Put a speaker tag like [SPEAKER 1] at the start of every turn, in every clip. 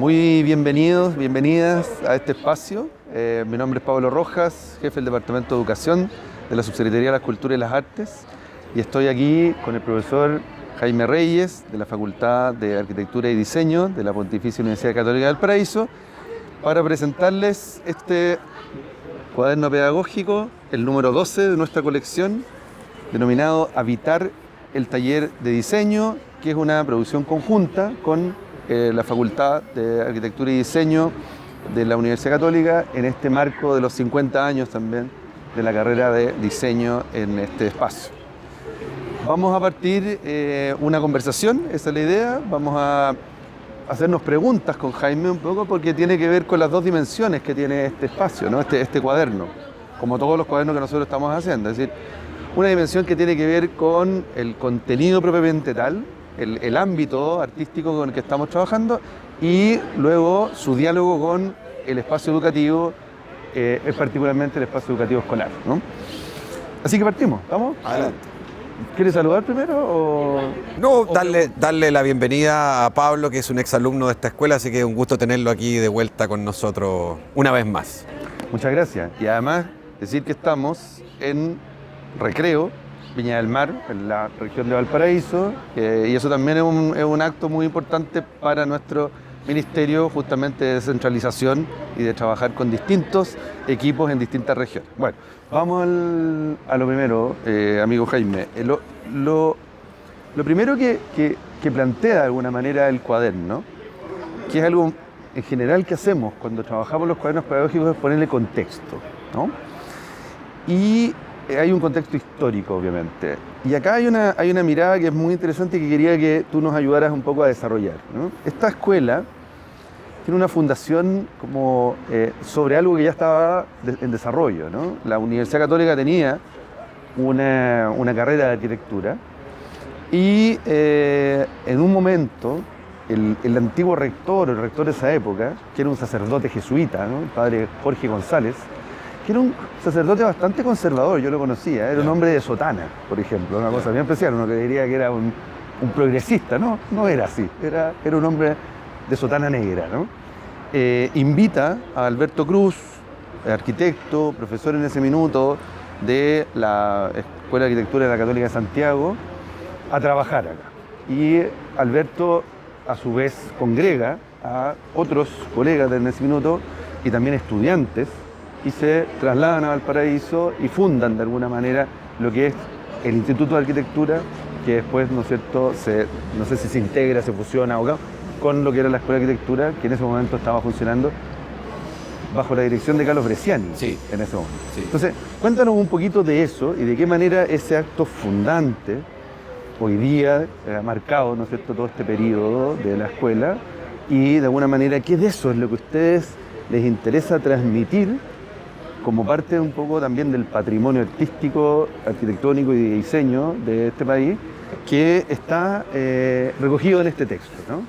[SPEAKER 1] Muy bienvenidos, bienvenidas a este espacio. Mi nombre es Pablo Rojas, jefe del Departamento de Educación de la Subsecretaría de las Culturas y las Artes, y estoy aquí con el profesor Jaime Reyes, de la Facultad de Arquitectura y Diseño de la Pontificia Universidad Católica del Paraíso, para presentarles este cuaderno pedagógico, el número 12 de nuestra colección, denominado Habitar el Taller de Diseño, que es una producción conjunta con la Facultad de Arquitectura y Diseño de la Universidad Católica, en este marco de los 50 años también de la carrera de diseño en este espacio. Vamos a partir una conversación, esa es la idea. Vamos a hacernos preguntas con Jaime un poco, porque tiene que ver con las dos dimensiones que tiene este espacio, ¿no? este cuaderno, como todos los cuadernos que nosotros estamos haciendo. Es decir, una dimensión que tiene que ver con el contenido propiamente tal, el ámbito artístico con el que estamos trabajando, y luego su diálogo con el espacio educativo, particularmente el espacio educativo escolar, ¿no? Así que partimos, ¿vamos?
[SPEAKER 2] Adelante.
[SPEAKER 1] ¿Quieres saludar primero o...?
[SPEAKER 2] No, darle la bienvenida a Pablo, que es un exalumno de esta escuela, así que es un gusto tenerlo aquí de vuelta con nosotros una vez más.
[SPEAKER 1] Muchas gracias. Y además decir que estamos en Recreo, Viña del Mar, en la región de Valparaíso, y eso también es un acto muy importante para nuestro ministerio, justamente de descentralización y de trabajar con distintos equipos en distintas regiones. Bueno, vamos a lo primero, amigo Jaime. Lo primero que plantea de alguna manera el cuaderno, que es algo en general que hacemos cuando trabajamos los cuadernos pedagógicos, es ponerle contexto, ¿no? Y hay un contexto histórico, obviamente. Y acá hay una mirada que es muy interesante y que quería que tú nos ayudaras un poco a desarrollar, ¿no? Esta escuela tiene una fundación como sobre algo que ya estaba en desarrollo, ¿no? La Universidad Católica tenía una carrera de arquitectura y en un momento el antiguo rector, el rector de esa época, que era un sacerdote jesuita, ¿no? El padre Jorge González, que era un sacerdote bastante conservador, yo lo conocía, era un hombre de sotana, por ejemplo, una cosa bien especial, uno que diría que era un progresista, no era así, era un hombre de sotana negra, ¿no? Invita a Alberto Cruz, arquitecto, profesor en ese minuto de la Escuela de Arquitectura de la Católica de Santiago, a trabajar acá. Y Alberto, a su vez, congrega a otros colegas en ese minuto y también estudiantes, y se trasladan a Valparaíso y fundan de alguna manera lo que es el Instituto de Arquitectura, que después, ¿no es cierto?, no sé si se integra, se fusiona con lo que era la Escuela de Arquitectura, que en ese momento estaba funcionando bajo la dirección de Carlos Bresciani,
[SPEAKER 2] sí,
[SPEAKER 1] en ese momento.
[SPEAKER 2] Sí.
[SPEAKER 1] Entonces, cuéntanos un poquito de eso y de qué manera ese acto fundante hoy día ha marcado, ¿no es cierto?, todo este periodo de la escuela, y de alguna manera, ¿qué de eso es lo que a ustedes les interesa transmitir como parte un poco también del patrimonio artístico, arquitectónico y de diseño de este país, que está recogido en este texto, ¿no?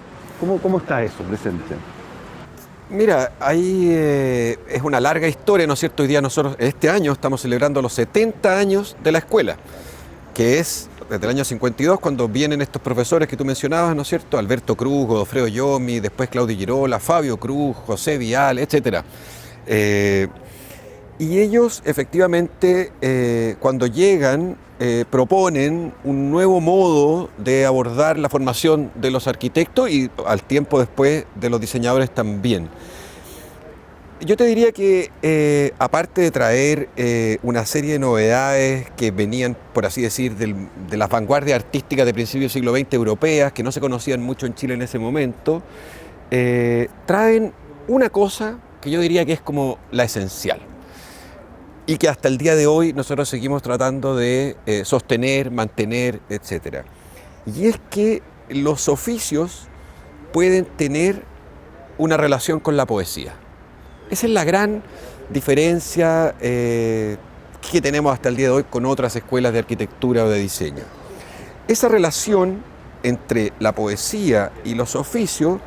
[SPEAKER 1] ¿Cómo está eso presente?
[SPEAKER 2] Mira, ahí es una larga historia, ¿no es cierto? Hoy día nosotros, este año, estamos celebrando los 70 años de la escuela, que es desde el año 52, cuando vienen estos profesores que tú mencionabas, ¿no es cierto? Alberto Cruz, Godofredo Yomi, después Claudio Girola, Fabio Cruz, José Vial, etcétera. Y ellos efectivamente cuando llegan proponen un nuevo modo de abordar la formación de los arquitectos y al tiempo después de los diseñadores también. Yo te diría que aparte de traer una serie de novedades que venían, por así decir, de las vanguardias artísticas de principios del siglo XX europeas, que no se conocían mucho en Chile en ese momento, traen una cosa que yo diría que es como la esencial y que hasta el día de hoy nosotros seguimos tratando de sostener, mantener, etc. Y es que los oficios pueden tener una relación con la poesía. Esa es la gran diferencia que tenemos hasta el día de hoy con otras escuelas de arquitectura o de diseño. Esa relación entre la poesía y los oficios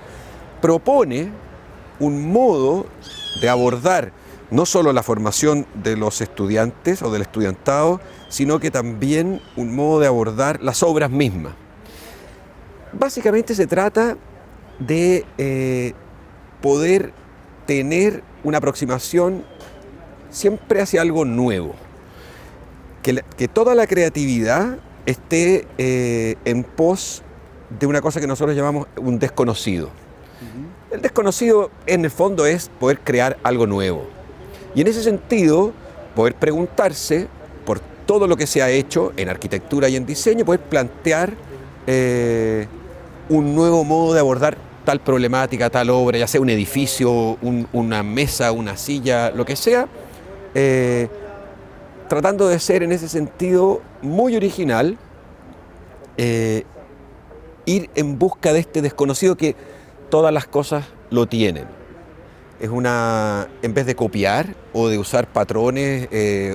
[SPEAKER 2] propone un modo de abordar no solo la formación de los estudiantes o del estudiantado, sino que también un modo de abordar las obras mismas. Básicamente se trata de poder tener una aproximación siempre hacia algo nuevo. Que toda la creatividad esté en pos de una cosa que nosotros llamamos un desconocido. El desconocido en el fondo es poder crear algo nuevo. Y en ese sentido, poder preguntarse por todo lo que se ha hecho en arquitectura y en diseño, poder plantear un nuevo modo de abordar tal problemática, tal obra, ya sea un edificio, una mesa, una silla, lo que sea, tratando de ser en ese sentido muy original, ir en busca de este desconocido que todas las cosas lo tienen. Es en vez de copiar o de usar patrones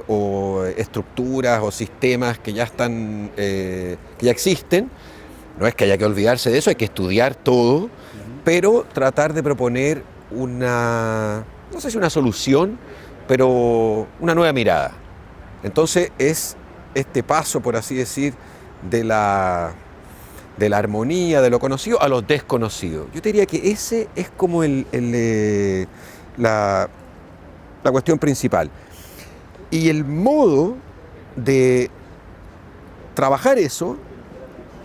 [SPEAKER 2] o estructuras o sistemas que ya están, que ya existen, no es que haya que olvidarse de eso, hay que estudiar todo, pero tratar de proponer no sé si una solución, pero una nueva mirada. Entonces es este paso, por así decir, de la armonía, de lo conocido a lo desconocido. Yo te diría que ese es como la cuestión principal. Y el modo de trabajar eso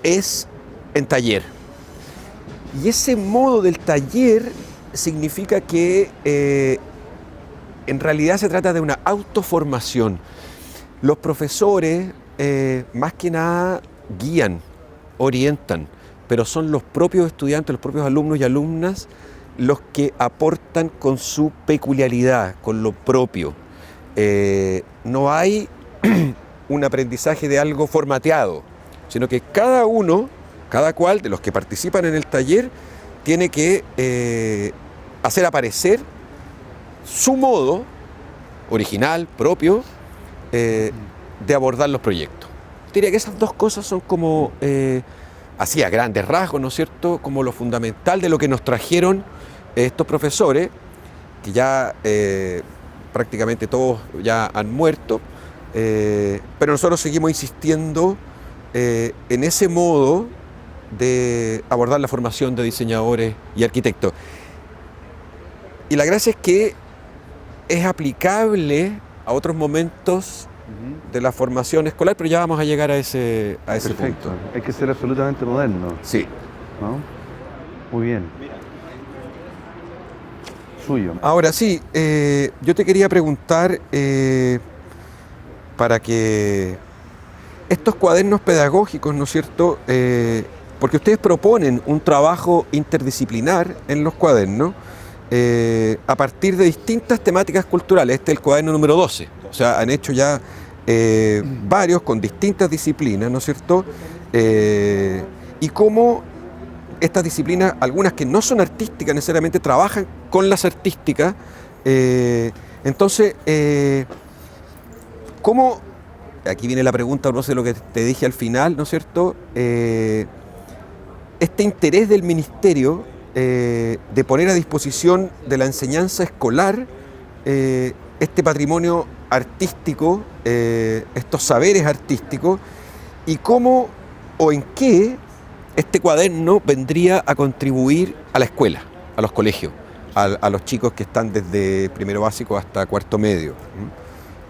[SPEAKER 2] es en taller. Y ese modo del taller significa que en realidad se trata de una autoformación. Los profesores, más que nada, guían, orientan, pero son los propios estudiantes, los propios alumnos y alumnas los que aportan con su peculiaridad, con lo propio. No hay un aprendizaje de algo formateado, sino que cada cual de los que participan en el taller tiene que hacer aparecer su modo original, propio, de abordar los proyectos. Diría que esas dos cosas son como, así a grandes rasgos, ¿no es cierto?, como lo fundamental de lo que nos trajeron estos profesores, que ya prácticamente todos ya han muerto, pero nosotros seguimos insistiendo en ese modo de abordar la formación de diseñadores y arquitectos. Y la gracia es que es aplicable a otros momentos de la formación escolar, pero ya vamos a llegar a ese
[SPEAKER 1] Perfecto.
[SPEAKER 2] punto.
[SPEAKER 1] Hay que ser absolutamente moderno,
[SPEAKER 2] Sí.
[SPEAKER 1] ¿no? Muy bien. Suyo.
[SPEAKER 2] Ahora sí, yo te quería preguntar para que estos cuadernos pedagógicos, ¿no es cierto?, porque ustedes proponen un trabajo interdisciplinar en los cuadernos a partir de distintas temáticas culturales. Este es el cuaderno número 12. O sea, han hecho ya varios con distintas disciplinas, ¿no es cierto? Y cómo estas disciplinas, algunas que no son artísticas necesariamente, trabajan con las artísticas. Entonces, ¿cómo? Aquí viene la pregunta, no sé lo que te dije al final, ¿no es cierto? Este interés del ministerio de poner a disposición de la enseñanza escolar este patrimonio artístico, estos saberes artísticos, y cómo o en qué este cuaderno vendría a contribuir a la escuela, a los colegios, a los chicos que están desde primero básico hasta cuarto medio.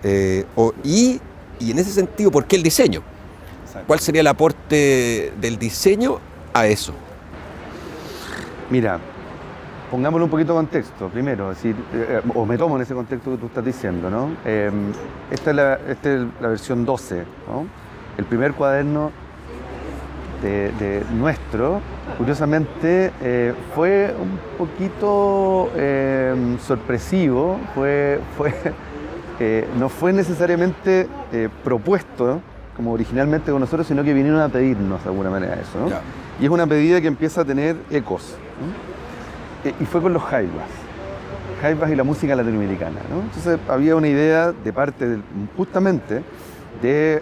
[SPEAKER 2] Y en ese sentido, ¿por qué el diseño?
[SPEAKER 1] Exacto.
[SPEAKER 2] ¿Cuál sería el aporte del diseño a eso?
[SPEAKER 1] Mira, pongámosle un poquito de contexto primero, es decir, o me tomo en ese contexto que tú estás diciendo, ¿no? Esta es la versión 12, ¿no? El primer cuaderno de nuestro, curiosamente, fue un poquito sorpresivo, no fue necesariamente propuesto, ¿no?, como originalmente con nosotros, sino que vinieron a pedirnos de alguna manera eso, ¿no?
[SPEAKER 2] Ya.
[SPEAKER 1] Y es una pedida que empieza a tener ecos, ¿no? Y fue con los jaivas y la música latinoamericana, ¿no? Entonces había una idea de parte justamente del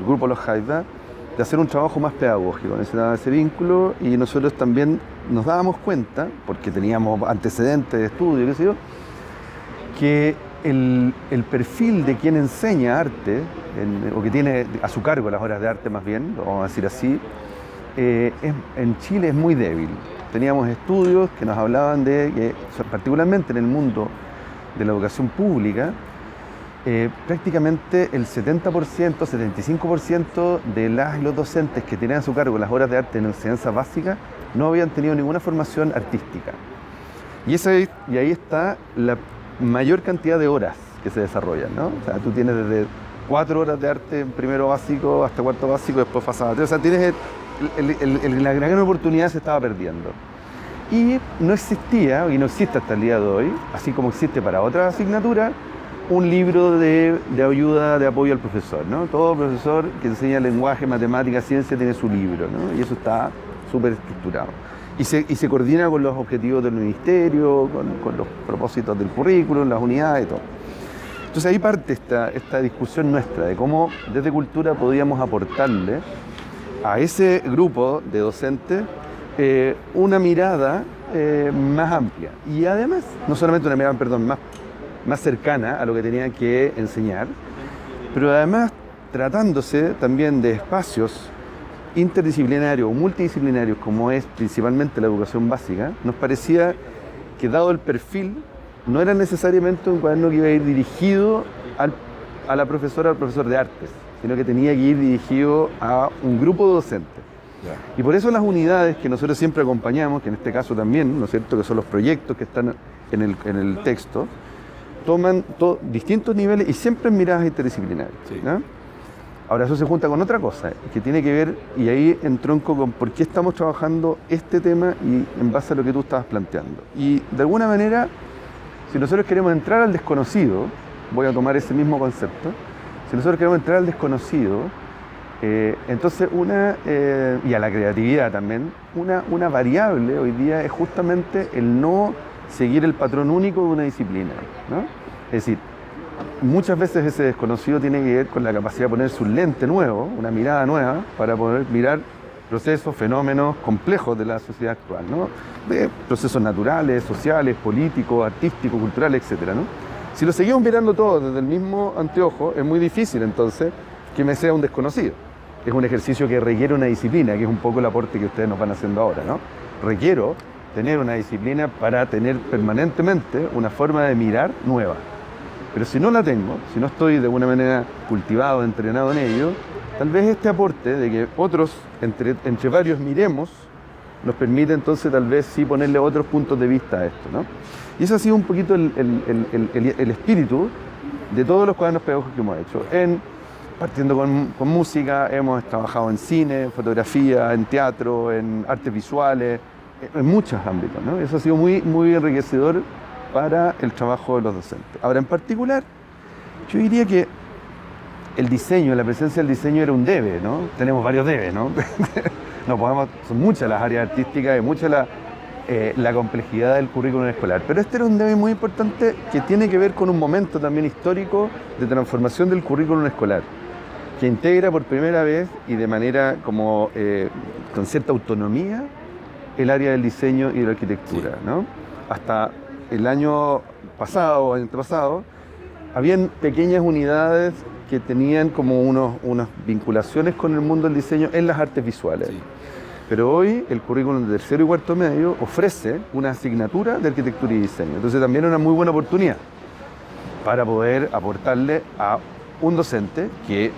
[SPEAKER 1] grupo Los Jaivas de hacer un trabajo más pedagógico, necesitaba ese vínculo, y nosotros también nos dábamos cuenta, porque teníamos antecedentes de estudio, qué sé yo, que el perfil de quien enseña arte, o que tiene a su cargo las horas de arte más bien, lo vamos a decir así, en Chile es muy débil. teníamos estudios que nos hablaban de que, particularmente en el mundo de la educación pública, prácticamente el 70%, 75% de las y los docentes que tenían a su cargo las horas de arte en enseñanza básica no habían tenido ninguna formación artística. Y ahí está la mayor cantidad de horas que se desarrollan, ¿no? O sea, tú tienes desde 4 horas de arte en primero básico hasta cuarto básico, después pasas a 3. O sea, tienes la gran oportunidad se estaba perdiendo. Y no existía, y no existe hasta el día de hoy, así como existe para otras asignaturas, un libro de ayuda, de apoyo al profesor, ¿no? Todo profesor que enseña lenguaje, matemáticas, ciencia tiene su libro, ¿no? Y eso está súper estructurado. Y se coordina con los objetivos del ministerio, con los propósitos del currículum, las unidades y todo. Entonces ahí parte esta discusión nuestra de cómo desde Cultura podíamos aportarle a ese grupo de docentes una mirada más amplia. Y además, no solamente una mirada, más cercana a lo que tenían que enseñar, pero además tratándose también de espacios interdisciplinarios o multidisciplinarios, como es principalmente la educación básica, nos parecía que dado el perfil, no era necesariamente un cuaderno que iba a ir dirigido a la profesora o al profesor de artes, sino que tenía que ir dirigido a un grupo de docentes. Yeah. Y por eso las unidades que nosotros siempre acompañamos, que en este caso también, ¿no es cierto?, que son los proyectos que están en el texto, toman distintos niveles y siempre en miradas interdisciplinarias. Sí. ¿No? Ahora eso se junta con otra cosa, que tiene que ver, y ahí entronco con por qué estamos trabajando este tema y en base a lo que tú estabas planteando. Y de alguna manera, si nosotros queremos entrar al desconocido, voy a tomar ese mismo concepto, si nosotros queremos entrar al desconocido, entonces y a la creatividad también, una variable hoy día es justamente el no seguir el patrón único de una disciplina, ¿no? Es decir, muchas veces ese desconocido tiene que ver con la capacidad de ponerse un lente nuevo, una mirada nueva, para poder mirar procesos, fenómenos complejos de la sociedad actual, ¿no? De procesos naturales, sociales, políticos, artísticos, culturales, etcétera, ¿no? Si lo seguimos mirando todo desde el mismo anteojo, es muy difícil entonces que me sea un desconocido. Es un ejercicio que requiere una disciplina, que es un poco el aporte que ustedes nos van haciendo ahora, ¿no? Requiero tener una disciplina para tener permanentemente una forma de mirar nueva. Pero si no la tengo, si no estoy de alguna manera cultivado, entrenado en ello, tal vez este aporte de que otros, entre varios miremos, nos permite entonces tal vez sí ponerle otros puntos de vista a esto, ¿no? Y eso ha sido un poquito el espíritu de todos los cuadernos pedagógicos que hemos hecho. Partiendo con música, hemos trabajado en cine, en fotografía, en teatro, en artes visuales, en muchos ámbitos, ¿no? Eso ha sido muy, muy enriquecedor para el trabajo de los docentes. Ahora, en particular, yo diría que el diseño, la presencia del diseño era un debe, ¿no? Tenemos varios debes, ¿no? Son muchas las áreas artísticas y mucha la complejidad del currículum escolar. Pero este era un debe muy importante que tiene que ver con un momento también histórico de transformación del currículum escolar, que integra por primera vez y de manera como con cierta autonomía el área del diseño y de la arquitectura, sí. ¿No? Hasta el año pasado o antepasado, habían pequeñas unidades que tenían como unas vinculaciones con el mundo del diseño en las artes visuales. Sí. Pero hoy el currículum de tercero y cuarto medio ofrece una asignatura de arquitectura y diseño. Entonces también es una muy buena oportunidad para poder aportarle a un docente que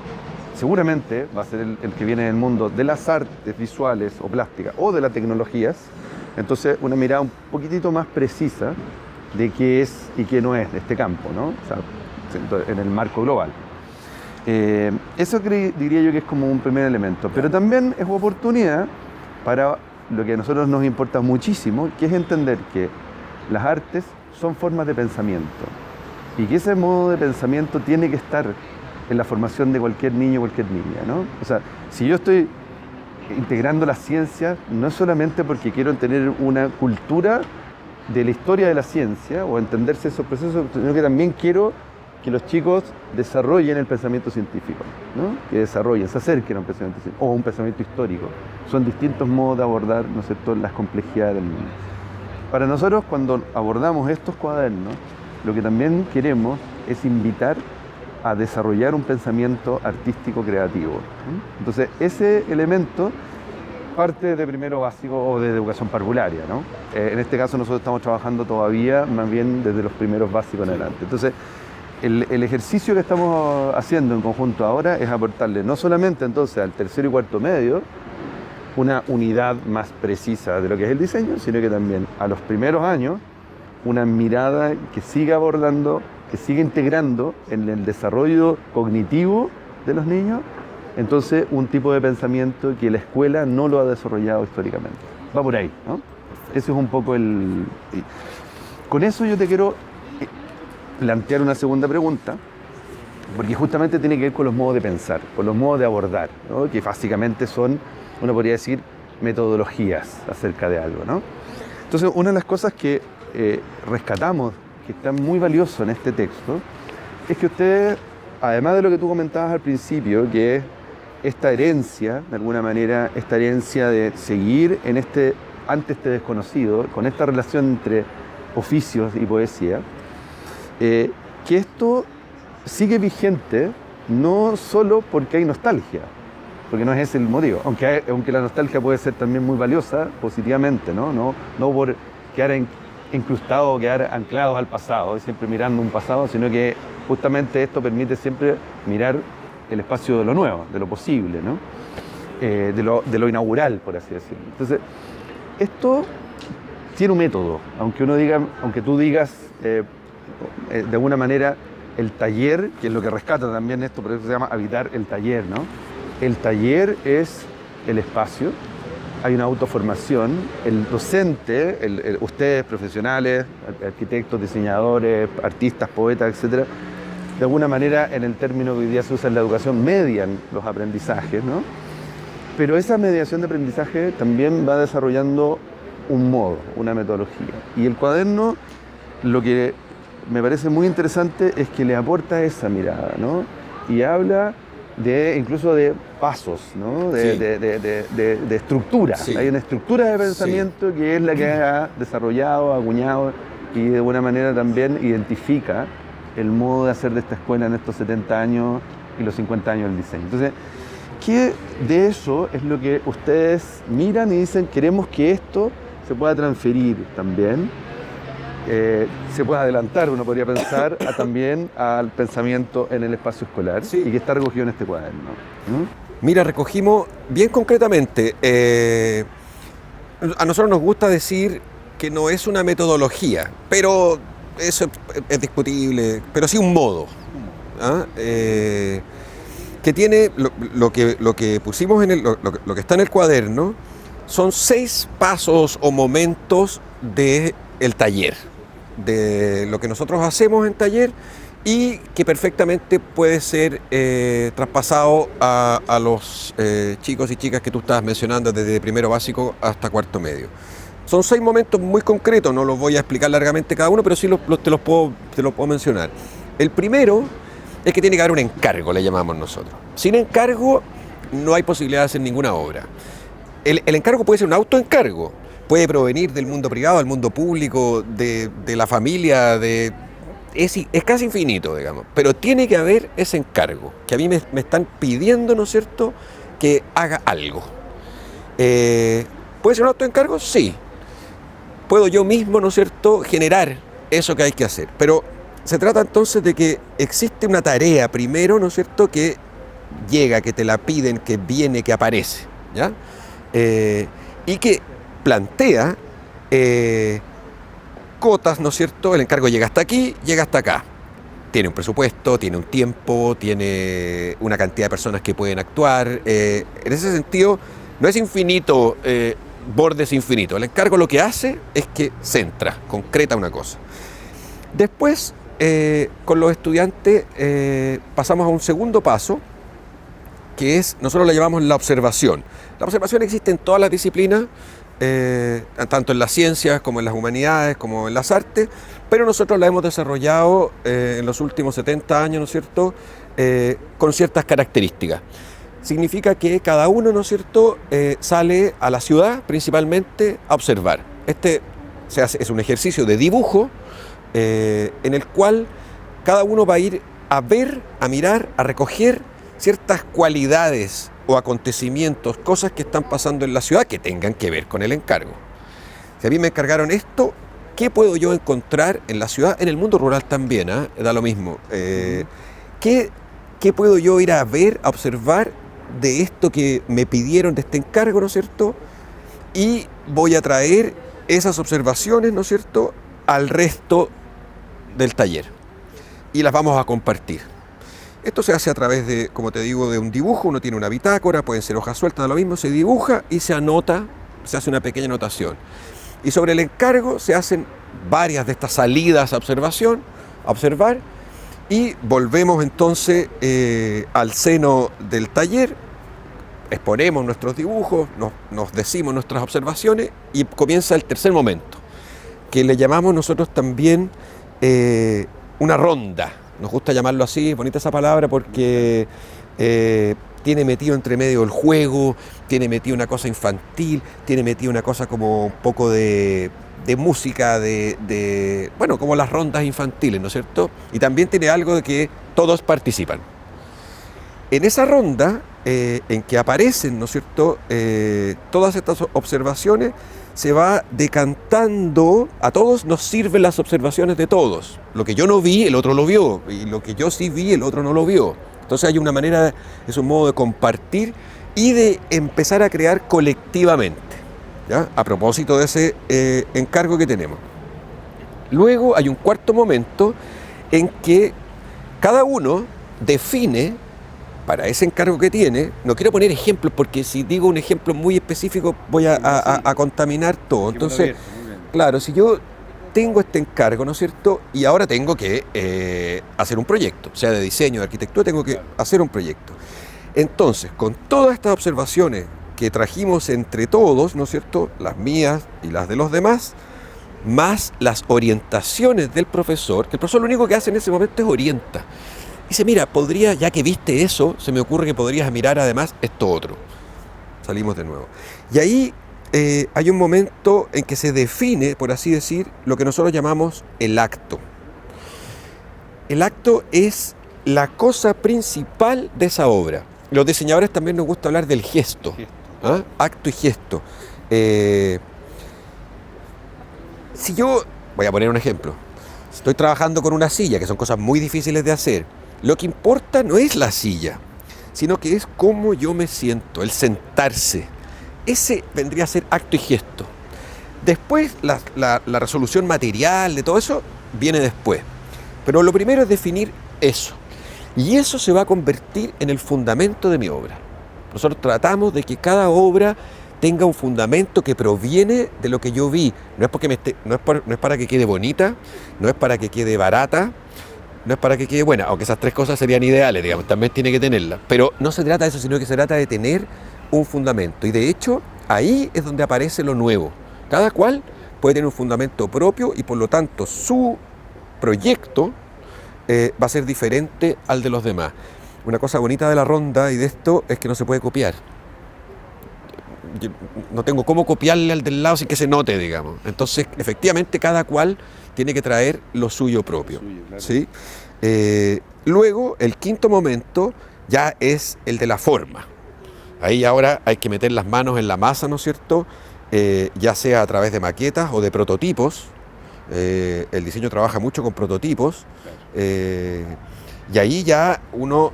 [SPEAKER 1] seguramente va a ser el que viene del mundo de las artes visuales o plásticas o de las tecnologías. Entonces una mirada un poquitito más precisa de qué es y qué no es de este campo, ¿no? O sea, en el marco global. Eso diría yo que es como un primer elemento, pero también es una oportunidad para lo que a nosotros nos importa muchísimo, que es entender que las artes son formas de pensamiento y que ese modo de pensamiento tiene que estar en la formación de cualquier niño o cualquier niña, ¿no? O sea, si yo estoy integrando las ciencias, no es solamente porque quiero tener una cultura de la historia de la ciencia o entenderse esos procesos, sino que también quiero que los chicos desarrollen el pensamiento científico, ¿no? Que desarrollen, se acerquen a un pensamiento científico o un pensamiento histórico. Son distintos modos de abordar, ¿no es cierto?, las complejidades del mundo. Para nosotros, cuando abordamos estos cuadernos, lo que también queremos es invitar a desarrollar un pensamiento artístico creativo, ¿no? Entonces, ese elemento parte de primero básico o de educación parvularia, ¿no? En este caso nosotros estamos trabajando todavía más bien desde los primeros básicos en adelante. Entonces, el ejercicio que estamos haciendo en conjunto ahora es aportarle no solamente entonces al tercero y cuarto medio una unidad más precisa de lo que es el diseño, sino que también a los primeros años una mirada que siga abordando, que siga integrando en el desarrollo cognitivo de los niños, entonces un tipo de pensamiento que la escuela no lo ha desarrollado históricamente. Va por ahí, ¿no? Ese es un poco el... Con eso yo te quiero plantear una segunda pregunta, porque justamente tiene que ver con los modos de pensar, con los modos de abordar, ¿no? Que básicamente son, uno podría decir, metodologías acerca de algo, ¿no? Entonces, una de las cosas que rescatamos, que está muy valioso en este texto, es que ustedes, además de lo que tú comentabas al principio, que es esta herencia, de alguna manera, esta herencia de seguir ante este desconocido, con esta relación entre oficios y poesía, que esto sigue vigente no solo porque hay nostalgia, porque no es ese el motivo, aunque la nostalgia puede ser también muy valiosa positivamente, no por quedar incrustados o quedar anclados al pasado, siempre mirando un pasado, sino que justamente esto permite siempre mirar el espacio de lo nuevo, de lo posible, ¿no? De lo inaugural, por así decirlo. Entonces, esto tiene un método, aunque tú digas de alguna manera el taller, que es lo que rescata también esto, por eso se llama habitar el taller, ¿no? El taller es el espacio, hay una autoformación, el docente, ustedes profesionales, arquitectos, diseñadores, artistas, poetas, etcétera, de alguna manera en el término que hoy día se usa en la educación median los aprendizajes, ¿no? Pero esa mediación de aprendizaje también va desarrollando un modo, una metodología. Y el cuaderno, lo que me parece muy interesante es que le aporta esa mirada, ¿no? Y habla incluso de pasos, ¿no? De estructura. Sí. Hay una estructura de pensamiento, sí, que es la que ha desarrollado, acuñado y de alguna manera también identifica el modo de hacer de esta escuela en estos 70 años y los 50 años del diseño. Entonces, ¿qué de eso es lo que ustedes miran y dicen, queremos que esto se pueda transferir también, se pueda adelantar, uno podría pensar, también al pensamiento en el espacio escolar, sí, y que está recogido en este cuaderno?
[SPEAKER 2] Mira, recogimos bien concretamente, a nosotros nos gusta decir que no es una metodología, pero eso es discutible, pero sí un modo, ¿ah? Que tiene lo que pusimos lo que está en el cuaderno, son 6 pasos o momentos del taller, de lo que nosotros hacemos en taller y que perfectamente puede ser traspasado a los chicos y chicas que tú estabas mencionando desde primero básico hasta cuarto medio. Son 6 momentos muy concretos, no los voy a explicar largamente cada uno, pero sí te los puedo mencionar. El primero es que tiene que haber un encargo, le llamamos nosotros. Sin encargo no hay posibilidad de hacer ninguna obra. El encargo puede ser un autoencargo, puede provenir del mundo privado, del mundo público, de la familia, es casi infinito, digamos, pero tiene que haber ese encargo, que a mí me están pidiendo, ¿no es cierto?, que haga algo. ¿Puede ser un autoencargo? Sí. Puedo yo mismo, ¿no es cierto?, generar eso que hay que hacer, pero se trata entonces de que existe una tarea primero, ¿no es cierto?, que llega, que te la piden, que viene, que aparece, ¿ya? Y que plantea cotas, ¿no es cierto? El encargo llega hasta aquí, llega hasta acá. Tiene un presupuesto, tiene un tiempo, tiene una cantidad de personas que pueden actuar. En ese sentido, no es infinito, bordes infinitos. El encargo lo que hace es que centra, concreta una cosa. Después, con los estudiantes, pasamos a un segundo paso, que es, nosotros le llamamos la observación. La observación existe en todas las disciplinas, tanto en las ciencias como en las humanidades, como en las artes, pero nosotros la hemos desarrollado en los últimos 70 años, ¿no es cierto?, con ciertas características. Significa que cada uno, ¿no es cierto?, sale a la ciudad principalmente a observar. Es un ejercicio de dibujo en el cual cada uno va a ir a ver, a mirar, a recoger ciertas cualidades o acontecimientos, cosas que están pasando en la ciudad que tengan que ver con el encargo. Si a mí me encargaron esto, ¿qué puedo yo encontrar en la ciudad? En el mundo rural también, da lo mismo. ¿Qué puedo yo ir a ver, a observar de esto que me pidieron, de este encargo, ¿no es cierto? Y voy a traer esas observaciones, ¿no es cierto?, al resto del taller. Y las vamos a compartir. Esto se hace a través de, como te digo, de un dibujo. Uno tiene una bitácora, pueden ser hojas sueltas, da lo mismo, se dibuja y se anota, se hace una pequeña anotación. Y sobre el encargo se hacen varias de estas salidas a observar, y volvemos entonces al seno del taller, exponemos nuestros dibujos, nos decimos nuestras observaciones y comienza el tercer momento, que le llamamos nosotros también una ronda. Nos gusta llamarlo así, es bonita esa palabra porque tiene metido entre medio el juego, tiene metido una cosa infantil, tiene metido una cosa como un poco de música, bueno, como las rondas infantiles, ¿no es cierto? Y también tiene algo de que todos participan. En esa ronda, en que aparecen, ¿no es cierto?, todas estas observaciones, se va decantando, a todos nos sirven las observaciones de todos. Lo que yo no vi, el otro lo vio, y lo que yo sí vi, el otro no lo vio. Entonces hay una manera, es un modo de compartir y de empezar a crear colectivamente, ¿ya?, a propósito de ese encargo que tenemos. Luego hay un cuarto momento en que cada uno define para ese encargo que tiene. No quiero poner ejemplos porque si digo un ejemplo muy específico voy a contaminar todo. Entonces, claro, si yo tengo este encargo, ¿no es cierto?, y ahora tengo que hacer un proyecto, sea de diseño, de arquitectura, tengo que hacer un proyecto. Entonces, con todas estas observaciones que trajimos entre todos, ¿no es cierto?, las mías y las de los demás, más las orientaciones del profesor, que el profesor lo único que hace en ese momento es orienta. Dice, mira, ya que viste eso, se me ocurre que podrías mirar además esto otro. Salimos de nuevo. Y ahí hay un momento en que se define, por así decir, lo que nosotros llamamos el acto. El acto es la cosa principal de esa obra. Los diseñadores también nos gusta hablar del gesto. Acto y gesto. Si yo, voy a poner un ejemplo, estoy trabajando con una silla, que son cosas muy difíciles de hacer, lo que importa no es la silla, sino que es cómo yo me siento, el sentarse. Ese vendría a ser acto y gesto. Después la resolución material de todo eso viene después. Pero lo primero es definir eso. Y eso se va a convertir en el fundamento de mi obra. Nosotros tratamos de que cada obra tenga un fundamento que proviene de lo que yo vi. No es para que quede bonita, no es para que quede barata, no es para que quede buena, aunque esas tres cosas serían ideales, digamos, también tiene que tenerlas. Pero no se trata de eso, sino que se trata de tener un fundamento. Y de hecho, ahí es donde aparece lo nuevo. Cada cual puede tener un fundamento propio y por lo tanto su proyecto va a ser diferente al de los demás. Una cosa bonita de la ronda y de esto es que no se puede copiar. Yo no tengo cómo copiarle al del lado sin que se note, digamos. Entonces, efectivamente, cada cual tiene que traer lo suyo propio. ¿Sí? Luego, el quinto momento ya es el de la forma. Ahí ahora hay que meter las manos en la masa, ¿no es cierto?, ya sea a través de maquetas o de prototipos. El diseño trabaja mucho con prototipos. Y ahí ya uno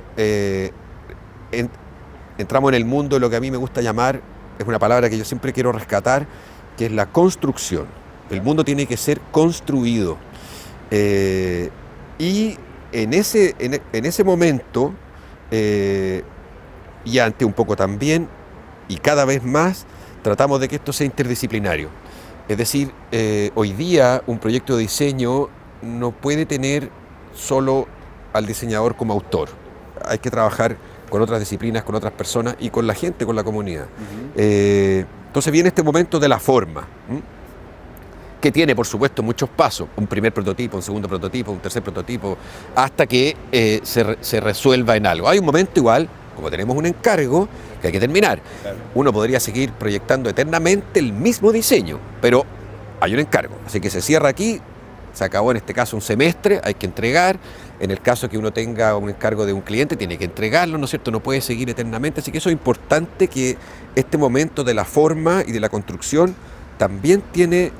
[SPEAKER 2] entramos en el mundo de lo que a mí me gusta llamar, es una palabra que yo siempre quiero rescatar, que es la construcción. El mundo tiene que ser construido. Y en ese momento, y ante un poco también, y cada vez más, tratamos de que esto sea interdisciplinario. Es decir, hoy día un proyecto de diseño no puede tener solo al diseñador como autor. Hay que trabajar con otras disciplinas, con otras personas y con la gente, con la comunidad. Entonces viene este momento de la forma, que tiene, por supuesto, muchos pasos. Un primer prototipo, un segundo prototipo, un tercer prototipo, hasta que se resuelva en algo. Hay un momento igual, como tenemos un encargo, que hay que terminar. Claro. Uno podría seguir proyectando eternamente el mismo diseño, pero hay un encargo. Así que se cierra aquí se acabó en este caso un semestre, hay que entregar. En el caso que uno tenga un encargo de un cliente, tiene que entregarlo, ¿no es cierto? No puede seguir eternamente. Así que eso es importante, que este momento de la forma y de la construcción también tiene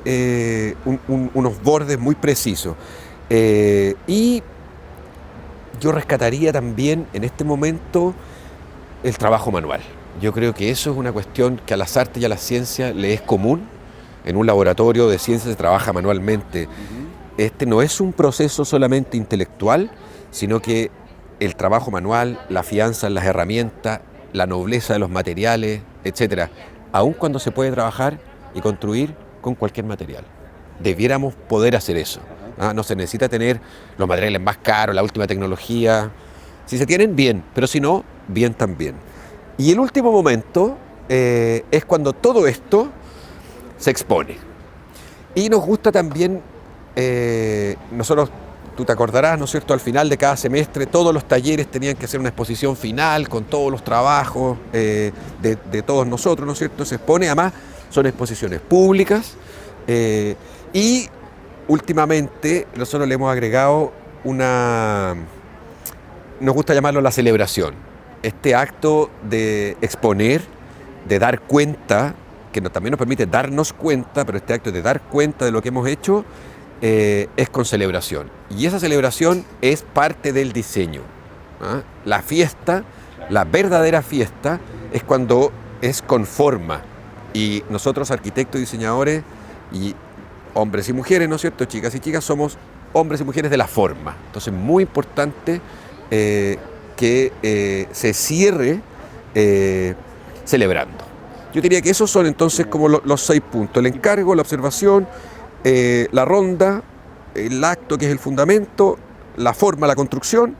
[SPEAKER 2] unos bordes muy precisos. Y yo rescataría también en este momento el trabajo manual. Yo creo que eso es una cuestión que a las artes y a las ciencias le es común. En un laboratorio de ciencias se trabaja manualmente. Este no es un proceso solamente intelectual, sino que el trabajo manual, la afianza en las herramientas, la nobleza de los materiales, etcétera, aun cuando se puede trabajar y construir con cualquier material. Debiéramos poder hacer eso. No se necesita tener los materiales más caros, la última tecnología. Si se tienen, bien, pero si no, bien también. Y el último momento es cuando todo esto se expone. Y nos gusta también, nosotros, tú te acordarás, ¿no es cierto?, al final de cada semestre todos los talleres tenían que hacer una exposición final con todos los trabajos de todos nosotros, ¿no es cierto? Se expone, además son exposiciones públicas y últimamente nosotros le hemos agregado nos gusta llamarlo la celebración, este acto de exponer, de dar cuenta, que también nos permite darnos cuenta, pero este acto de dar cuenta de lo que hemos hecho es con celebración. Y esa celebración es parte del diseño. La fiesta, la verdadera fiesta, es cuando es con forma. Y nosotros, arquitectos y diseñadores, y hombres y mujeres, ¿no es cierto?, chicas y chicas, somos hombres y mujeres de la forma. Entonces, muy importante que se cierre celebrando. Yo diría que esos son entonces como los 6 puntos: el encargo, la observación, la ronda, el acto, que es el fundamento, la forma, la construcción,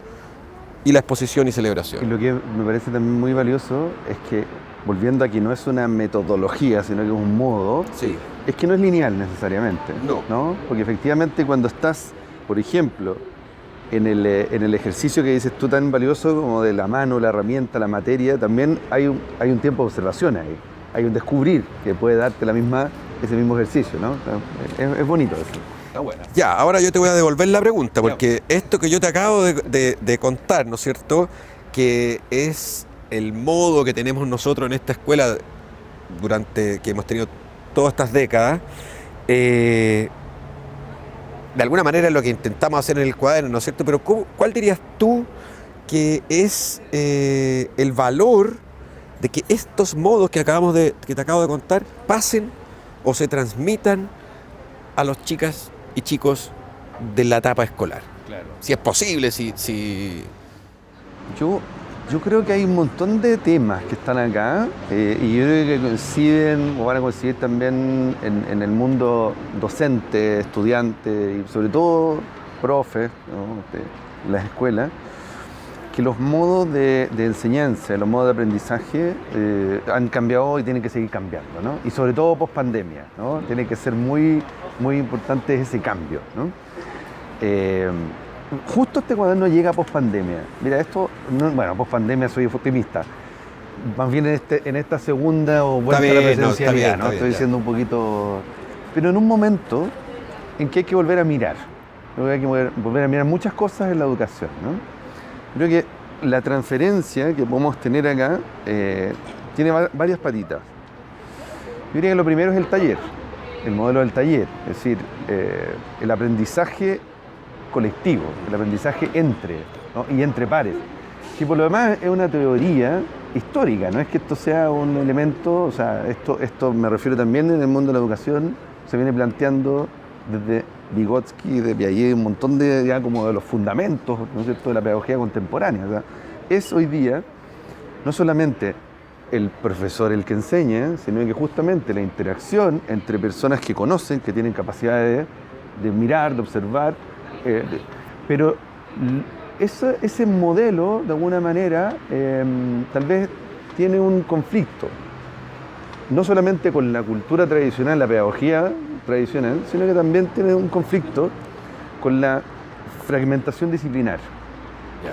[SPEAKER 2] y la exposición y celebración.
[SPEAKER 1] Y lo que me parece también muy valioso es que, volviendo a que no es una metodología, sino que es un modo,
[SPEAKER 2] sí,
[SPEAKER 1] es que no es lineal necesariamente, ¿no? Porque efectivamente cuando estás, por ejemplo, en el ejercicio que dices tú tan valioso como de la mano, la herramienta, la materia, también hay un tiempo de observación ahí. Hay un descubrir que puede darte ese mismo ejercicio, ¿no? Es bonito eso.
[SPEAKER 2] Está bueno. Ya, ahora yo te voy a devolver la pregunta, porque esto que yo te acabo de contar, ¿no es cierto?, que es el modo que tenemos nosotros en esta escuela que hemos tenido todas estas décadas, de alguna manera es lo que intentamos hacer en el cuaderno, ¿no es cierto? Pero ¿cuál dirías tú que es el valor de que estos modos que te acabo de contar pasen o se transmitan a los chicas y chicos de la etapa escolar?
[SPEAKER 1] Claro.
[SPEAKER 2] Si es posible, si...
[SPEAKER 1] Yo creo que hay un montón de temas que están acá y yo creo que coinciden o van a coincidir también en el mundo docente, estudiante y sobre todo profes, ¿no?, de las escuelas, que los modos de enseñanza, los modos de aprendizaje han cambiado y tienen que seguir cambiando, ¿no? Y sobre todo post pandemia, ¿no? Tiene que ser muy, muy importante ese cambio, ¿no? Justo este cuaderno llega post pandemia. Mira, post pandemia soy optimista. Más bien en esta segunda o vuelta a la presencialidad, ¿no? Estoy diciendo un poquito. Pero en un momento en que hay que volver a mirar. Hay que volver a mirar muchas cosas en la educación, ¿no? Creo que la transferencia que podemos tener acá tiene varias patitas. Yo diría que lo primero es el taller, el modelo del taller, es decir, el aprendizaje colectivo, el aprendizaje ¿no?, y entre pares, que por lo demás es una teoría histórica, no es que esto sea un elemento, o sea, esto me refiero también en el mundo de la educación, se viene planteando desde Vygotsky, de Piaget, un montón de los fundamentos, ¿no es cierto?, de la pedagogía contemporánea. O sea, es hoy día no solamente el profesor el que enseña, sino que justamente la interacción entre personas que conocen, que tienen capacidad de mirar, de observar, pero ese modelo, de alguna manera, tal vez tiene un conflicto, no solamente con la cultura tradicional, la pedagogía tradicional, sino que también tiene un conflicto con la fragmentación disciplinar.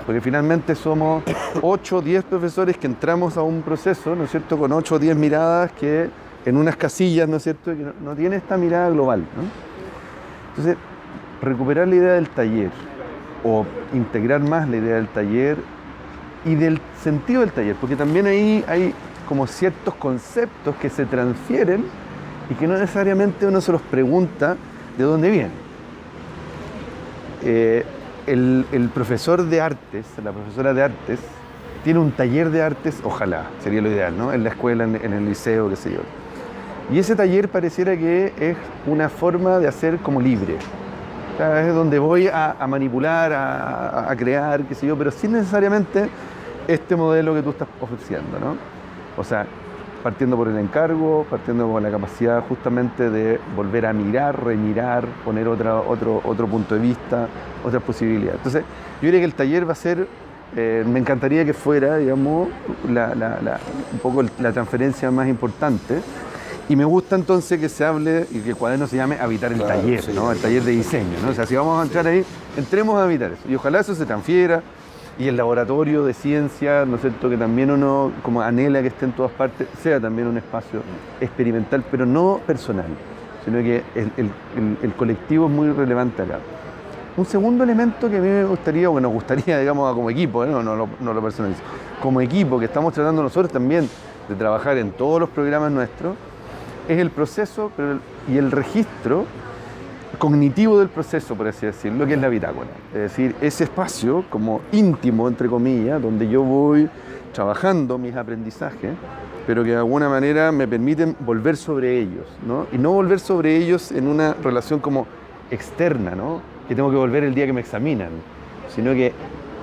[SPEAKER 1] Porque finalmente somos 8 o 10 profesores que entramos a un proceso, ¿no es cierto?, con 8 o 10 miradas que en unas casillas, ¿no es cierto?, que no tiene esta mirada global, ¿no? Entonces, recuperar la idea del taller o integrar más la idea del taller y del sentido del taller, porque también ahí hay como ciertos conceptos que se transfieren y que no necesariamente uno se los pregunta de dónde vienen. El profesor de artes, la profesora de artes, tiene un taller de artes, ojalá, sería lo ideal, ¿no? En la escuela, en el liceo, qué sé yo. Y ese taller pareciera que es una forma de hacer como libre. O sea, es donde voy a manipular, a crear, qué sé yo, pero sin necesariamente este modelo que tú estás ofreciendo, ¿no? O sea, partiendo por el encargo, partiendo por la capacidad justamente de volver a mirar, remirar, poner otro punto de vista, otras posibilidades. Entonces, yo diría que el taller va a ser, me encantaría que fuera, digamos, un poco la transferencia más importante. Y me gusta entonces que se hable y que el cuaderno se llame Habitar el Taller, sí, ¿no? El taller de diseño, ¿no? O sea, si vamos a entrar ahí, entremos a habitar eso. Y ojalá eso se transfiera. Y el laboratorio de ciencia, ¿no es cierto?, que también uno como anhela que esté en todas partes, sea también un espacio experimental, pero no personal, sino que el colectivo es muy relevante acá. Un segundo elemento que a mí me gustaría, o que nos gustaría, digamos, como equipo, no lo personalizo, como equipo que estamos tratando nosotros también de trabajar en todos los programas nuestros, es el proceso y el registro cognitivo del proceso, por así decirlo, que es la bitácora. Es decir, ese espacio como íntimo, entre comillas, donde yo voy trabajando mis aprendizajes, pero que de alguna manera me permiten volver sobre ellos, ¿no? Y no volver sobre ellos en una relación como externa, ¿no? Que tengo que volver el día que me examinan, sino que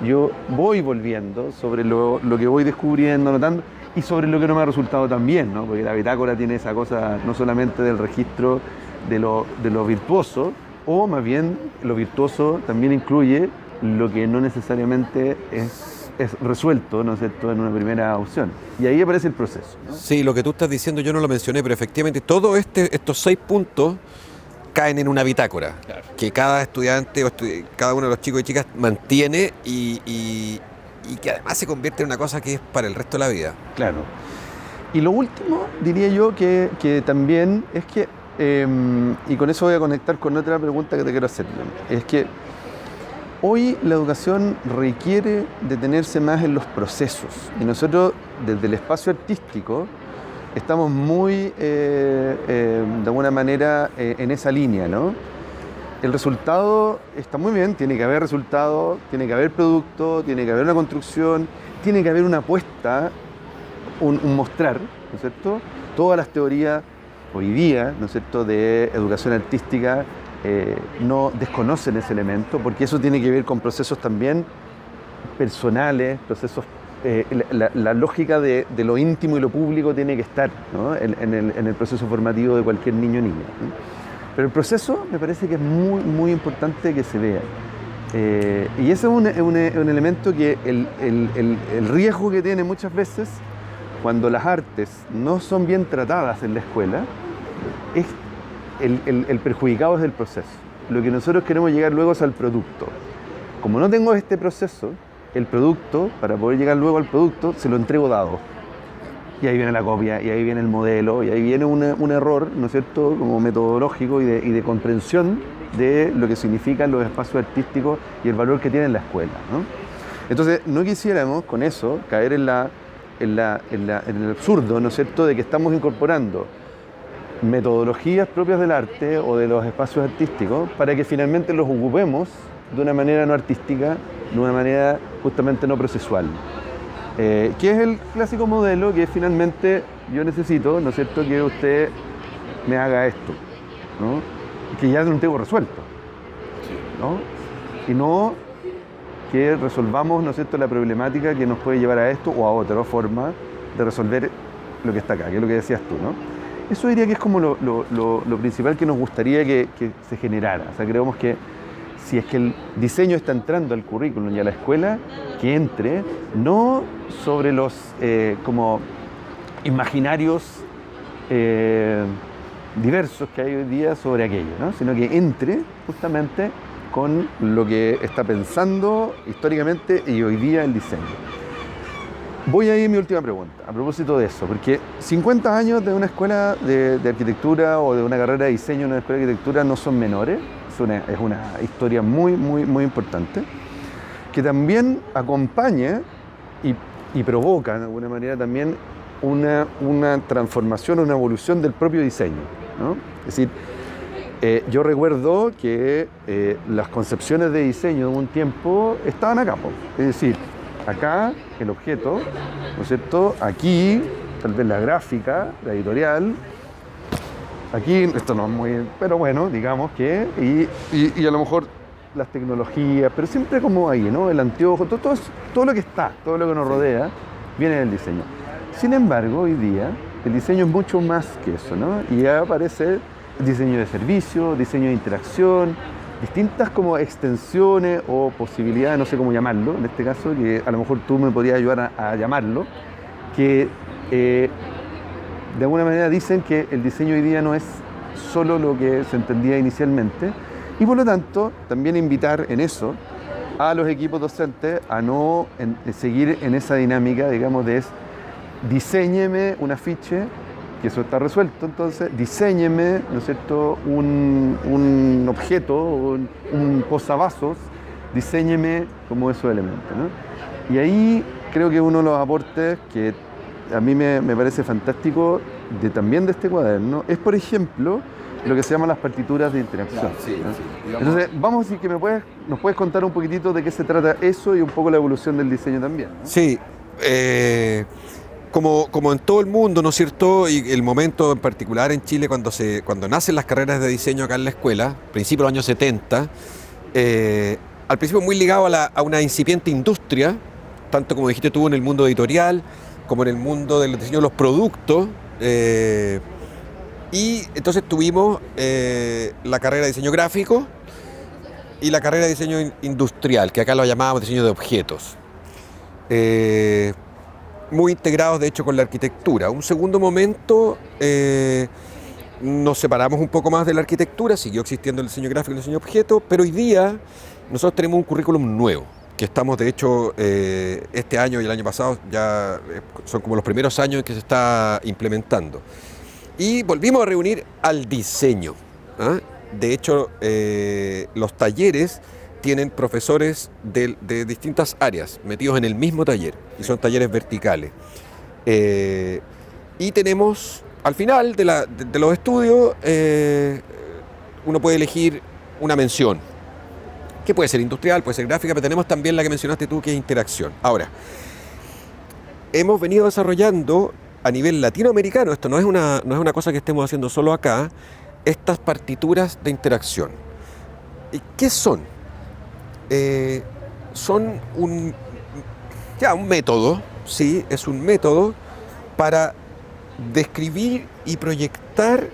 [SPEAKER 1] yo voy volviendo sobre lo que voy descubriendo, notando, y sobre lo que no me ha resultado tan bien, ¿no? Porque la bitácora tiene esa cosa no solamente del registro de lo virtuoso, o más bien lo virtuoso también incluye lo que no necesariamente es resuelto, ¿no es cierto?, en una primera opción. Y ahí aparece el proceso, ¿no?
[SPEAKER 2] Sí, lo que tú estás diciendo yo no lo mencioné, pero efectivamente todos estos 6 puntos caen en una bitácora, claro, que cada estudiante o cada uno de los chicos y chicas mantiene y que además se convierte en una cosa que es para el resto de la vida.
[SPEAKER 1] Claro. Y lo último, diría yo, que también es que, y con eso voy a conectar con otra pregunta que te quiero hacer, es que hoy la educación requiere detenerse más en los procesos. Y nosotros, desde el espacio artístico, estamos muy, de alguna manera, en esa línea, ¿no? El resultado está muy bien, tiene que haber resultado, tiene que haber producto, tiene que haber una construcción, tiene que haber una apuesta, un mostrar, ¿no es cierto? Todas las teorías hoy día, ¿no es cierto?, de educación artística no desconocen ese elemento, porque eso tiene que ver con procesos también personales, procesos, la lógica de lo íntimo y lo público tiene que estar, ¿no?, en el proceso formativo de cualquier niño o niña, ¿no? Pero el proceso me parece que es muy, muy importante que se vea. Y ese es un elemento que el riesgo que tiene muchas veces cuando las artes no son bien tratadas en la escuela es el perjudicado es del proceso. Lo que nosotros queremos llegar luego es al producto. Como no tengo este proceso, el producto, para poder llegar luego al producto, se lo entrego dado. Y ahí viene la copia, y ahí viene el modelo, y ahí viene un error, ¿no es cierto?, como metodológico y de comprensión de lo que significan los espacios artísticos y el valor que tiene en la escuela, ¿no? Entonces, no quisiéramos con eso caer en el absurdo, ¿no es cierto?, de que estamos incorporando metodologías propias del arte o de los espacios artísticos para que finalmente los ocupemos de una manera no artística, de una manera justamente no procesual. Que es el clásico modelo que finalmente yo necesito, ¿no es cierto?, que usted me haga esto, ¿no? Que ya lo tengo resuelto, ¿no? Y no que resolvamos, ¿no es cierto?, la problemática que nos puede llevar a esto o a otra forma de resolver lo que está acá, que es lo que decías tú, ¿no? Eso diría que es como lo principal que nos gustaría que se generara. O sea, creemos que si es que el diseño está entrando al currículum y a la escuela, que entre no sobre los como imaginarios diversos que hay hoy día sobre aquello, ¿no?, sino que entre justamente con lo que está pensando históricamente y hoy día el diseño. Voy a ir a mi última pregunta, a propósito de eso, porque 50 años de una escuela de arquitectura o de una carrera de diseño en una escuela de arquitectura no son menores, es una historia muy, muy, muy importante, que también acompaña y provoca de alguna manera también una transformación, una evolución del propio diseño, ¿no? Es decir, yo recuerdo que las concepciones de diseño de un tiempo estaban acá, es decir, acá el objeto, ¿no es cierto? Aquí, tal vez la gráfica, la editorial. Aquí, esto no es muy, pero bueno, digamos que, y a lo mejor las tecnologías, pero siempre como ahí, ¿no? El anteojo, todo lo que está, todo lo que nos rodea, viene del diseño. Sin embargo, hoy día, el diseño es mucho más que eso, ¿no? Y ya aparece diseño de servicio, diseño de interacción, distintas como extensiones o posibilidades, no sé cómo llamarlo, en este caso, que a lo mejor tú me podrías ayudar a llamarlo, que de alguna manera dicen que el diseño hoy día no es solo lo que se entendía inicialmente, y por lo tanto también invitar en eso a los equipos docentes a no seguir en esa dinámica, digamos, de diséñeme un afiche, que eso está resuelto, entonces diséñeme, ¿no es cierto?, un objeto, un posavasos, diséñeme como esos elementos, ¿no? Y ahí creo que uno de los aportes que a mí me parece fantástico también de este cuaderno es, por ejemplo, lo que se llaman las partituras de interacción.
[SPEAKER 2] Claro, sí,
[SPEAKER 1] ¿no?
[SPEAKER 2] sí,
[SPEAKER 1] Entonces, vamos a decir que nos puedes contar un poquitito de qué se trata eso y un poco la evolución del diseño también, ¿no?
[SPEAKER 2] Sí, como en todo el mundo, ¿no es cierto? Y el momento en particular en Chile cuando nacen las carreras de diseño acá en la escuela, principios de los años 70, al principio muy ligado a una incipiente industria, tanto como dijiste tú en el mundo editorial, como en el mundo del diseño de los productos, y entonces tuvimos la carrera de diseño gráfico y la carrera de diseño industrial, que acá lo llamábamos diseño de objetos, muy integrados de hecho con la arquitectura. Un segundo momento nos separamos un poco más de la arquitectura, siguió existiendo el diseño gráfico y el diseño de objetos, pero hoy día nosotros tenemos un currículum nuevo, que estamos de hecho este año y el año pasado ya son como los primeros años en que se está implementando. Y volvimos a reunir al diseño, ¿ah? De hecho, los talleres tienen profesores de distintas áreas metidos en el mismo taller, y son talleres verticales. Y tenemos, al final de los estudios, uno puede elegir una mención, que puede ser industrial, puede ser gráfica, pero tenemos también la que mencionaste tú, que es interacción. Ahora, hemos venido desarrollando a nivel latinoamericano, esto no es una cosa que estemos haciendo solo acá, estas partituras de interacción. ¿Y qué son? Son un método, sí, es un método para describir y proyectar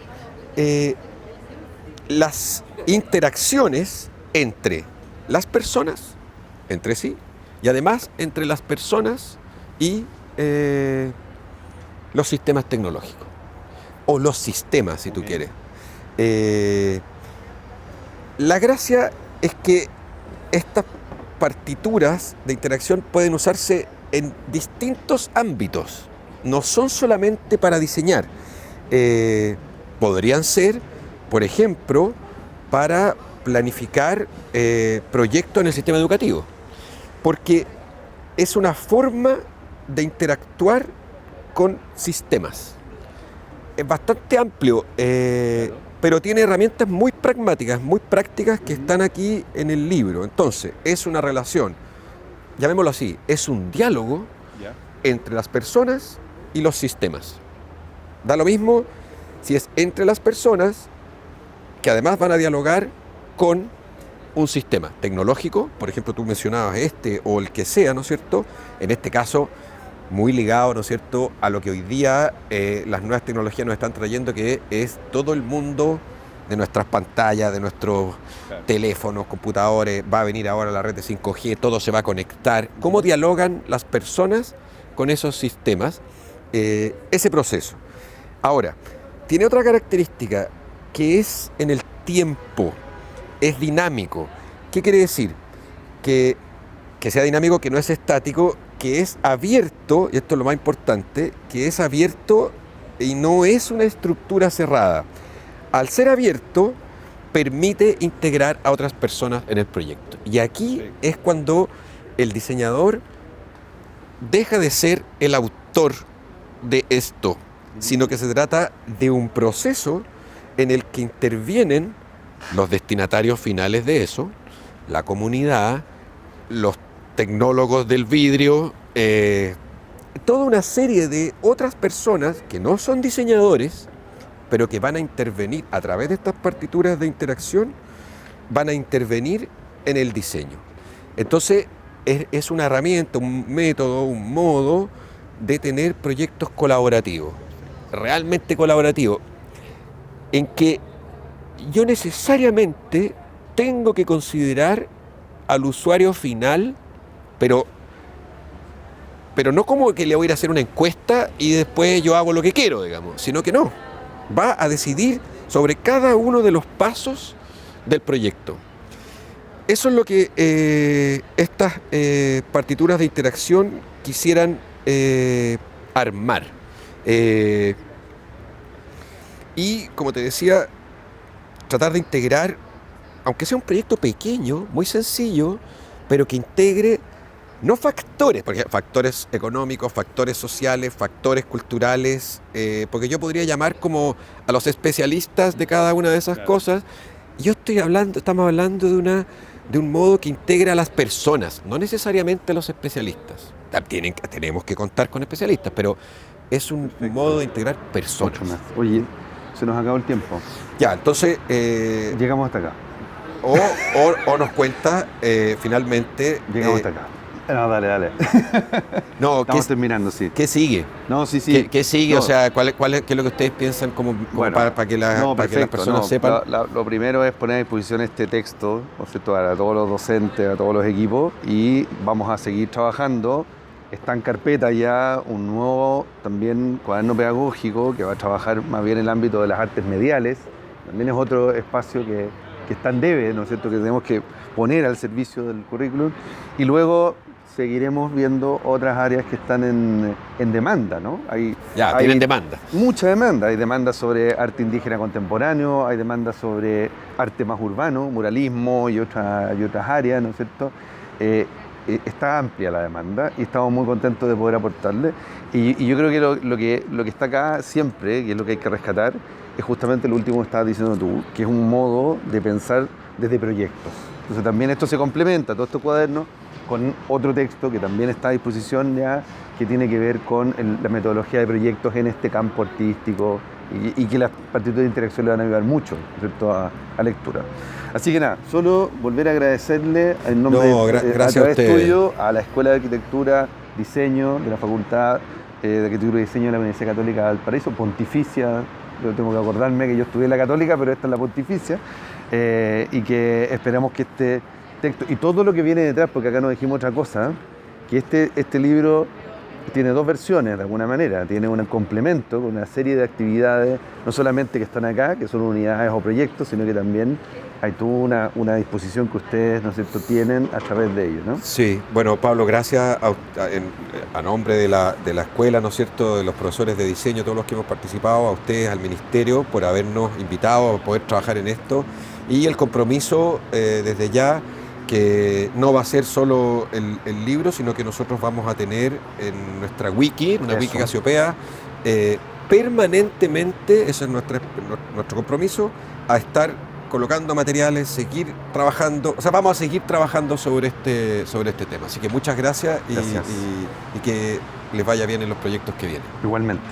[SPEAKER 2] las interacciones entre las personas, entre sí, y además entre las personas y los sistemas tecnológicos, o los sistemas, si tú quieres. La gracia es que estas partituras de interacción pueden usarse en distintos ámbitos, no son solamente para diseñar. Podrían ser, por ejemplo, para planificar proyectos en el sistema educativo, porque es una forma de interactuar con sistemas. Es bastante amplio, pero tiene herramientas muy pragmáticas, muy prácticas que están aquí en el libro. Entonces, es una relación, llamémoslo así, es un diálogo entre las personas y los sistemas. Da lo mismo si es entre las personas, que además van a dialogar con un sistema tecnológico, por ejemplo, tú mencionabas o el que sea, ¿no es cierto? En este caso, muy ligado, ¿no es cierto?, a lo que hoy día las nuevas tecnologías nos están trayendo, que es todo el mundo de nuestras pantallas, de nuestros teléfonos, computadores. Va a venir ahora la red de 5G, todo se va a conectar. ¿Cómo dialogan las personas con esos sistemas? Ese proceso. Ahora, tiene otra característica, que es en el tiempo, es dinámico. ¿Qué quiere decir? Que sea dinámico, que no es estático, que es abierto, y esto es lo más importante, que es abierto y no es una estructura cerrada. Al ser abierto, permite integrar a otras personas en el proyecto. Y aquí es cuando el diseñador deja de ser el autor de esto, sino que se trata de un proceso en el que intervienen los destinatarios finales de eso, la comunidad, los tecnólogos del vidrio, toda una serie de otras personas que no son diseñadores, pero que van a intervenir a través de estas partituras de interacción, van a intervenir en el diseño. Entonces es una herramienta, un método, un modo de tener proyectos colaborativos, realmente colaborativos, en que yo necesariamente tengo que considerar al usuario final, pero no como que le voy a ir a hacer una encuesta y después yo hago lo que quiero, digamos, sino que no, va a decidir sobre cada uno de los pasos del proyecto. Eso es lo que estas partituras de interacción quisieran armar. Y como te decía, tratar de integrar, aunque sea un proyecto pequeño, muy sencillo, pero que integre no factores, porque factores económicos, factores sociales, factores culturales, porque yo podría llamar como a los especialistas de cada una de esas cosas. Yo estamos hablando de un modo que integra a las personas, no necesariamente a los especialistas. Tenemos que contar con especialistas, pero es un modo de integrar personas.
[SPEAKER 1] Mucho más. Oye, se nos acabó el tiempo.
[SPEAKER 2] Ya, entonces...
[SPEAKER 1] Llegamos hasta acá.
[SPEAKER 2] O nos cuenta finalmente...
[SPEAKER 1] Llegamos hasta acá. No, dale.
[SPEAKER 2] No,
[SPEAKER 1] estamos terminando, sí.
[SPEAKER 2] ¿Qué sigue?
[SPEAKER 1] No, sí.
[SPEAKER 2] ¿Qué sigue?
[SPEAKER 1] No.
[SPEAKER 2] O sea, ¿qué es lo que ustedes piensan como
[SPEAKER 1] Bueno,
[SPEAKER 2] para que las personas sepan?
[SPEAKER 1] Lo primero es poner a disposición este texto, ¿no es cierto?, a todos los docentes, a todos los equipos, y vamos a seguir trabajando. Está en carpeta ya un nuevo también cuaderno pedagógico que va a trabajar más bien en el ámbito de las artes mediales. También es otro espacio que está en debe, ¿no es cierto?, que tenemos que poner al servicio del currículum. Y luego seguiremos viendo otras áreas que están en demanda, ¿no?
[SPEAKER 2] Tienen demanda.
[SPEAKER 1] Mucha demanda. Hay demanda sobre arte indígena contemporáneo, hay demanda sobre arte más urbano, muralismo y otras áreas, ¿no es cierto? Está amplia la demanda y estamos muy contentos de poder aportarle. Y yo creo que lo que está acá siempre, que es lo que hay que rescatar, es justamente lo último que estabas diciendo tú, que es un modo de pensar desde proyectos. Entonces también esto se complementa, todo este cuaderno, con otro texto que también está a disposición ya, que tiene que ver con la metodología de proyectos en este campo artístico y que las partituras de interacción le van a ayudar mucho, ¿cierto?, a lectura. Así que nada, solo volver a agradecerle en nombre a través tuyo a la Escuela de Arquitectura, Diseño de la Facultad de Arquitectura y Diseño de la Universidad Católica de Valparaíso, Pontificia. Yo tengo que acordarme que yo estudié en la Católica, pero esta es la Pontificia, y que esperamos que este texto y todo lo que viene detrás, porque acá no dijimos otra cosa, que este libro tiene dos versiones de alguna manera, tiene un complemento con una serie de actividades, no solamente que están acá, que son unidades o proyectos, sino que también hay toda una disposición que ustedes, ¿no es cierto?, tienen a través de ello, ¿no?
[SPEAKER 2] Sí, bueno, Pablo, gracias a nombre de la escuela, ¿no es cierto?, de los profesores de diseño, todos los que hemos participado, a ustedes, al Ministerio, por habernos invitado a poder trabajar en esto, y el compromiso desde ya, que no va a ser solo el libro, sino que nosotros vamos a tener en nuestra wiki, una wiki Casiopea, permanentemente, ese es nuestro compromiso, a estar colocando materiales, seguir trabajando, o sea, vamos a seguir trabajando sobre este tema. Así que muchas gracias. Y que les vaya bien en los proyectos que vienen.
[SPEAKER 1] Igualmente.